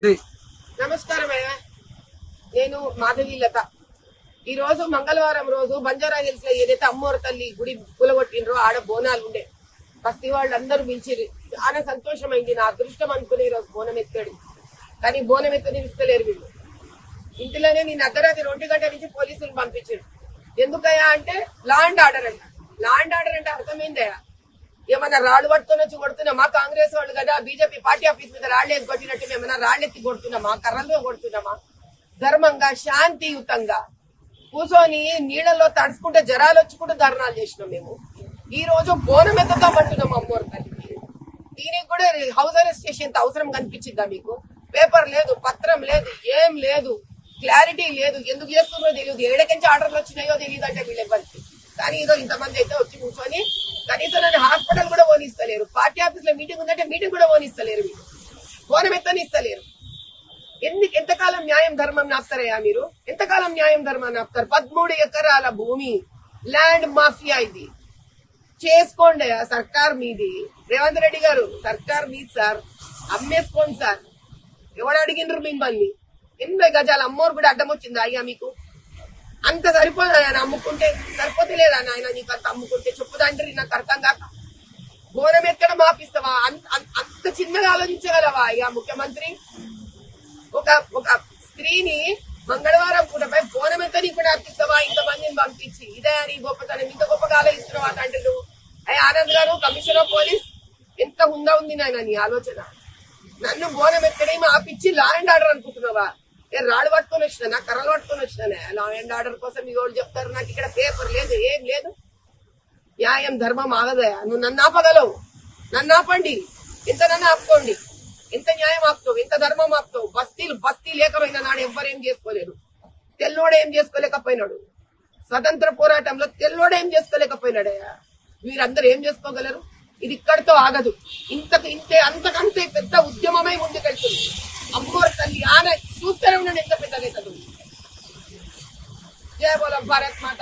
నమస్కారం అయ్యా, నేను మాధవి లత. ఈ రోజు మంగళవారం రోజు బంజారా హిల్స్ లో ఏదైతే అమ్మోరు తల్లి గుడి కూలగొట్టినరో ఆడ బోనాలు ఉండే బస్తీ వాళ్ళందరూ పిలిచిరు. చాలా సంతోషమైంది. నా అదృష్టం అనుకునే ఈ రోజు బోనం ఎత్తాడు, కానీ బోనం ఎత్తని ఇస్తలేరు వీళ్ళు. ఇంటిలోనే నేను అర్ధరాత్రి 2 గంటల నుంచి పోలీసులు పంపించారు. ఎందుకయ్యా అంటే లా అండ్ ఆర్డర్ అంట. లా అండ్ ఆర్డర్ అంటే అర్థమైందయ్యా, ఏమన్నా రాళ్ళు పట్టుకొని వచ్చి కొడుతున్నామా? కాంగ్రెస్ వాళ్ళు కదా బీజేపీ పార్టీ ఆఫీస్ మీద రాళ్ళు ఎత్తి కొట్టినట్టు ఏమన్నా రాళ్ళెత్తి కొడుతున్నామా? కర్రలతో కొడుతున్నామా? ధర్మంగా శాంతియుతంగా కూర్చొని నీళ్ళలో తడుచుకుంటే జరాలు వచ్చి కూడా ధర్నాలు చేసినాం. మేము ఈ రోజు బోనం ఎత్తుతామంటున్నాం అమ్మోరు తల్లికి. దీనికి కూడా హౌస్ అరెస్ట్ చేసేంత అవసరం కనిపించిందా మీకు? పేపర్ లేదు, పత్రం లేదు, ఏం లేదు, క్లారిటీ లేదు. ఎందుకు చేస్తున్నారో తెలియదు, ఏడకించి ఆర్డర్లు వచ్చినాయో తెలియదు అంటే వీళ్ళెవ్వరికి. కానీ ఏదో ఇంతమంది అయితే వచ్చి కూర్చొని కనీసం నన్ను హాస్పిటల్ కూడా పోనిస్తలేరు. పార్టీ ఆఫీస్ లో మీటింగ్ ఉందంటే మీటింగ్ కూడా పోనిస్తలేరు. వీళ్ళు బోనం ఎత్తనిస్తలేరు. ఎంతకాలం న్యాయం ధర్మం నాపుతారయ్యా మీరు? ఎంతకాలం న్యాయం ధర్మం నాపుతారు? 13 ఎకరాల భూమి ల్యాండ్ మాఫియా ఇది. చేసుకోండి, సర్కార్ మీది. రేవంత్ రెడ్డి గారు సర్కార్ మీది సార్, అమ్మేసుకోండి సార్. ఎవడు అడిగినరు మిమ్మల్ని? 80 గజాల అమ్మోరు కూడా అడ్డం వచ్చిందా అయ్యా మీకు? అంత సరిపోదా ఆయన అమ్ముకుంటే? సరిపోతే లేదా నాయన నీకు అంత అమ్ముకుంటే? చెప్పుదంటే నాకు అర్థం కాక బోనం ఎక్కడ మాపిస్తావా? అంత చిన్నగా ఆలోచించగలవా అయ్యా ముఖ్యమంత్రి? ఒక స్త్రీని మంగళవారం పూటపై బోనం ఎత్తని కూడా అర్పిస్తావా? ఇంతమందిని పంపించి ఇదే నీ గొప్పతనం. ఇంత గొప్పగా ఆలోచిస్తున్నావా తండ్రులు? అయ్యా ఆనంద్ గారు, కమిషనర్ ఆఫ్ పోలీస్, ఎంత ఉందా ఉంది నాయన నీ ఆలోచన? నన్ను బోనం ఎత్తడేమో ఆపిచ్చి లా అండ్ ఆర్డర్ అనుకుంటున్నావా? నేను రాళ్ళు పట్టుకొని వచ్చినా, కర్రలు పట్టుకొని వచ్చినా లా అండ్ ఆర్డర్ కోసం మీ వాళ్ళు చెప్తారు. నాకు ఇక్కడ పేపర్ లేదు, ఏం లేదు. న్యాయం ధర్మం ఆగదయా? నువ్వు నన్ను ఆపగలవు, నన్ను ఆపండి. ఎంత నన్ను ఆపుకోండి, ఎంత న్యాయం ఆపుతావు, ఎంత ధర్మం ఆపుతావు. బస్తీ లేకపోయినా నాడు ఎవ్వరేం చేసుకోలేరు. తెల్లోడేం చేసుకోలేకపోయినాడు. స్వతంత్ర పోరాటంలో తెల్లోడేం చేసుకోలేకపోయినాడయ్యా. వీరందరూ ఏం చేసుకోగలరు? ఇది ఇక్కడితో ఆగదు. అంతకంతే పెద్ద ఉద్యమమై ముందుకెళ్తుంది. అమ్మోరు తల్లి ఆన చూస్తూనే ఉన్నాడు ఎంత పెద్దగా అవుతుంది. జయ బోలో భారత్ మాత.